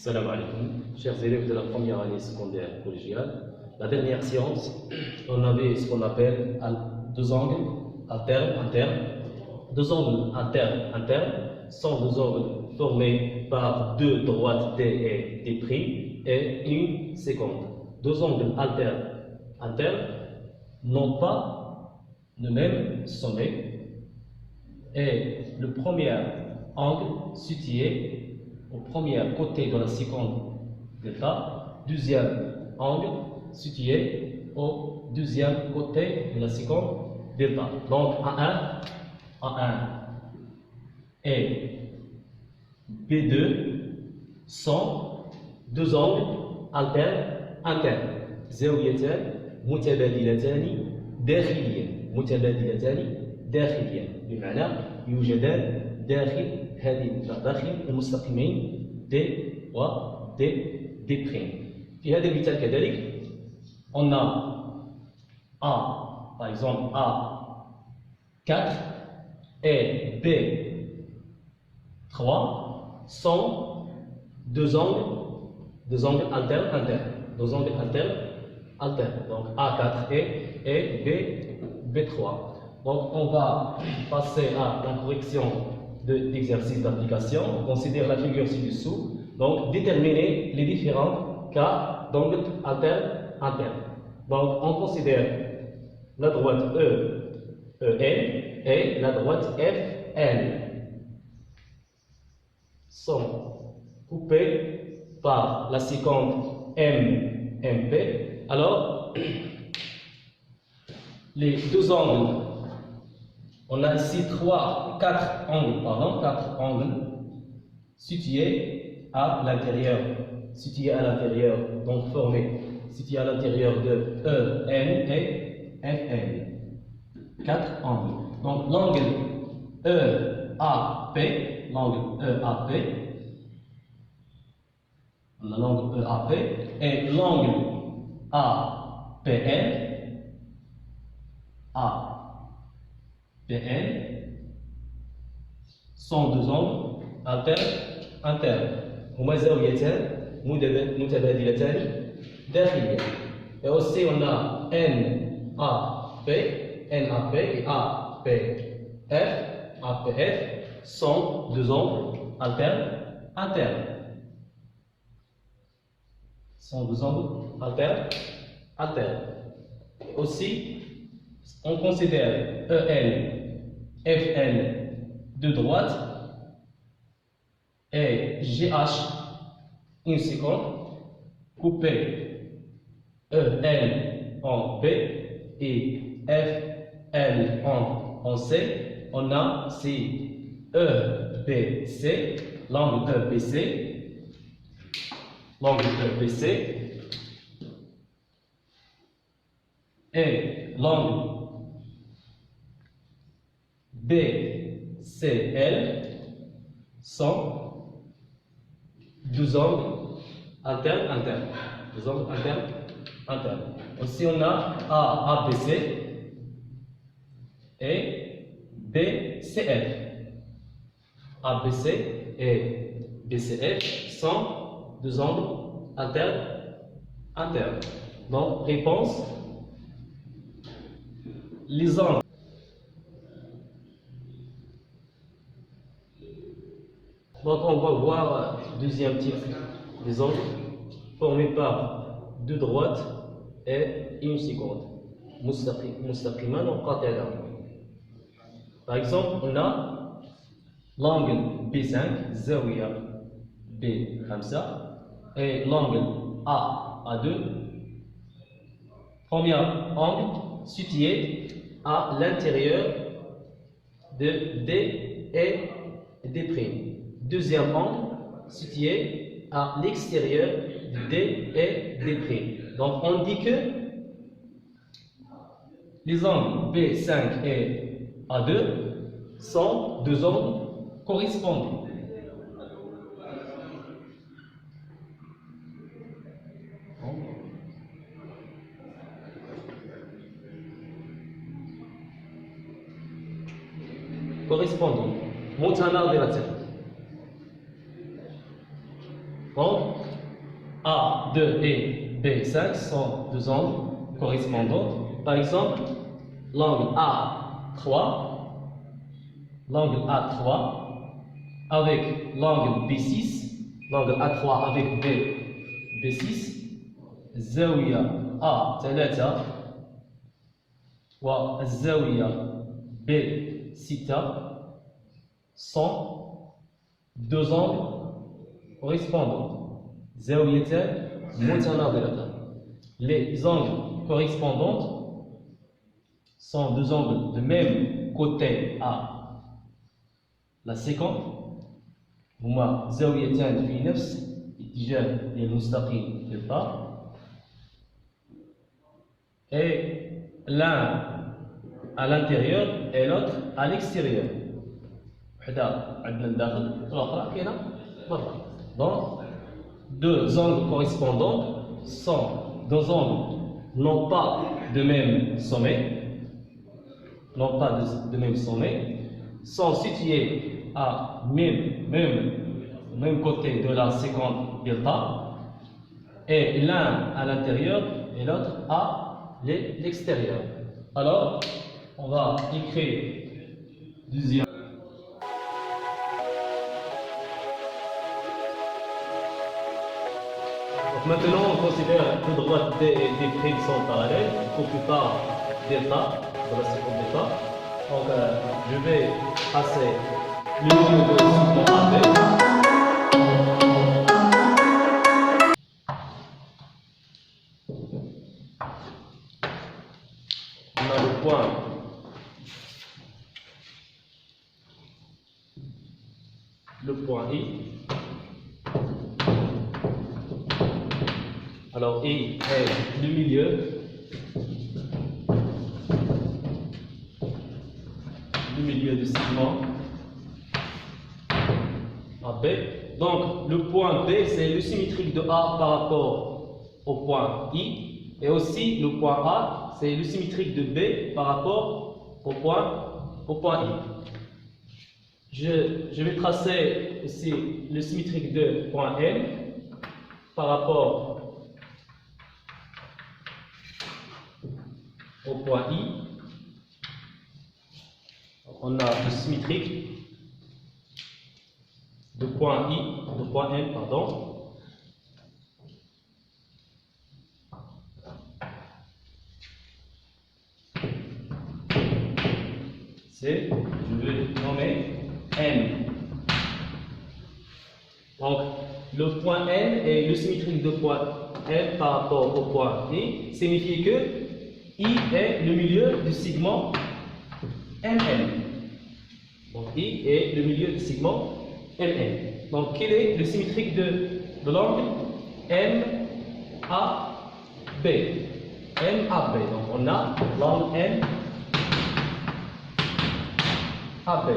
Salam alaikum, chers élèves de la première année secondaire collégiale. La dernière séance, on avait ce qu'on appelle deux angles alternes. Deux angles alternes sont deux angles formés par deux droites D et D' et une seconde. Deux angles alternes n'ont pas le même sommet et le premier angle situé au premier côté de la seconde delta, deuxième angle situé au deuxième côté de la seconde delta. Donc A1 et B2 sont deux angles alternes زاويتان متبادلتان داخليان بمعنى يوجدان داخل المستقيمين D و D'. في هذا المثال كذلك on a A, par exemple A4 et B3 sont deux angles alternes. Donc A4 et B3. Donc on va passer à la correction de l'exercice d'application. On considère la figure ci-dessous. Donc déterminer les différents cas d'angles alternes. Donc on considère la droite EN et la droite FN sont coupées par la seconde MP. Alors les deux angles, on a ici quatre angles situés à l'intérieur, donc situés à l'intérieur de EN et FN. Quatre angles. Donc l'angle EAP, et l'angle APN sont deux angles alternes. هما زاويتان متبادلتان داخليا. Et aussi on a NAP et APF sont deux angles alternes. Aussi, on considère FN de droite et GH une seconde, coupé EN en B et FN en C. On a ici EBC, l'angle EBC et l'angle BCL sont deux angles alternes. Aussi on a ABC et BCF. ABC et BCF sont deux angles alternes. Donc réponse, les angles. Donc on va voir deuxième type des angles formés par deux droites et une seconde. مستقيمان وقاطعان. Par exemple, on a l'angle B5, زاوية B5 et l'angle A2. Premier angle situé à l'intérieur de D et D'. Deuxième angle situé à l'extérieur de D et D'. Donc on dit que les angles B5 et A2 sont deux angles correspondants. متناظرتان. Donc A2 et B5 sont deux angles correspondants. Par exemple, l'angle A3 avec l'angle B6, l'angle A3 avec B6, الزاوية A3 والزاوية B6 sont deux angles correspondants. زاويتان متناظرتان. Les angles correspondants sont deux angles de même côté à la séquence. هما زاويتان في نفس اتجاه المستقيم دلتا. Et l'un à l'intérieur et l'autre à l'extérieur. وحدة عندنا لداخل والأخرى كاينة برا. Donc deux angles correspondants sont deux angles non pas de même sommet, sont situés à même côté de la séquence delta, et l'un à l'intérieur et l'autre à l'extérieur. Alors, on va écrire deuxième. Donc maintenant, on considère que droite D et D' sont parallèles pour plupart delta, de la séquence delta. Donc, je vais tracer le milieu de segment AB. On a le point I. Alors I est le milieu du segment AB. Donc le point B, c'est le symétrique de A par rapport au point I, et aussi le point A, c'est le symétrique de B par rapport au point I. Je vais tracer aussi le symétrique de point M par rapport au point I. On a le symétrique de point M, pardon. C'est, je vais nommer M. Donc, le point M et le symétrique de point M par rapport au point I signifie que I est le milieu du segment MM. Donc I est le milieu du segment MM. Donc quel est le symétrique de l'angle MAB? MAB. Donc on a l'angle MAB.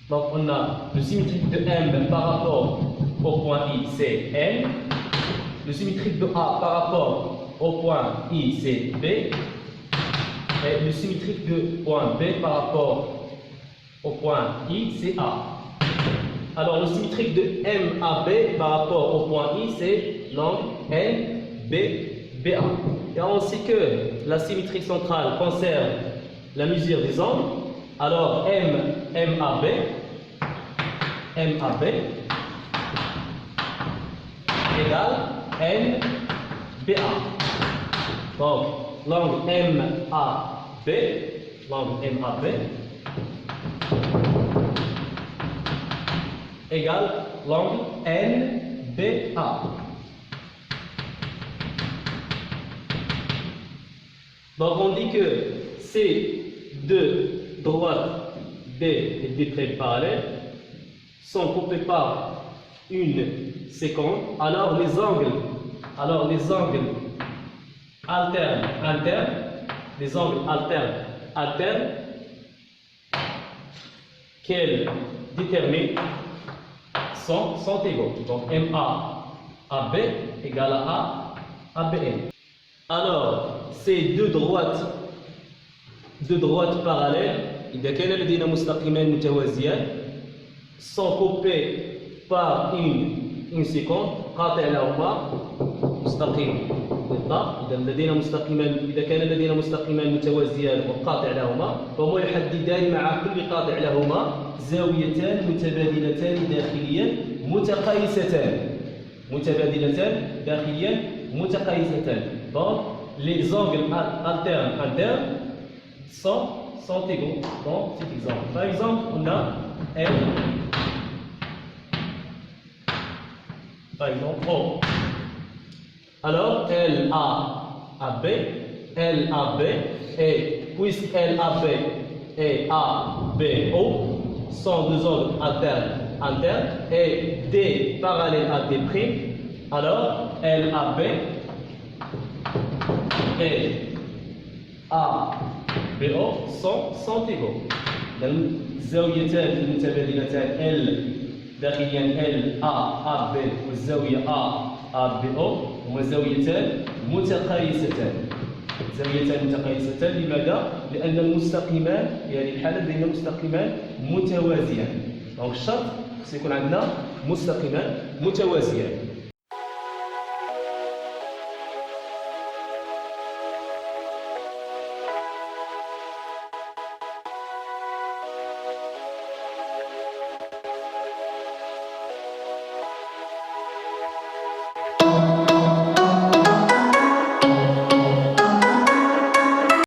Donc on a le symétrique de M par rapport au point I, c'est M. Le symétrique de A par rapport au point I, c'est B. Et le symétrique de point B par rapport au point I, c'est A. Alors le symétrique de MAB par rapport au point I, c'est l'angle NBBA. Et on sait que la symétrie centrale concerne la mesure des angles. Alors MAB égale NBA. Donc l'angle MAB égale l'angle NBA. Donc on dit que ces deux droites D et D' parallèles sont coupées par une séquence. Alors les angles alternes qu'elles déterminent sont égaux. Donc MAAB égale à ABN. Alors ces deux droites parallèles إذا كان لدينا مستقيمان متوازيان sont coupés par une séquence قاطع لهما مستقيم ضد. إذا كان لدينا مستقيمان متوازيان وقاطع لهما فهما يحددان مع كل قاطع لهما زاويتان متبادلتان داخليا متقايستان. Donc les angles alternes sont égaux dans cet exemple. Par exemple, on a L, par exemple O. Alors LAB, et puisque LAB et ABO sont deux angles alternes et D parallèle à D', alors LAB et ABO sont égaux. الزاويتان المتبادلتان L داخليا LAB والزاوية ABO هما زاويتان متقايستان. لماذا؟ لأن المستقيمان يعني الحالة بين مستقيمان متوازيان. دونك الشرط خص يكون عندنا مستقيمان متوازيان.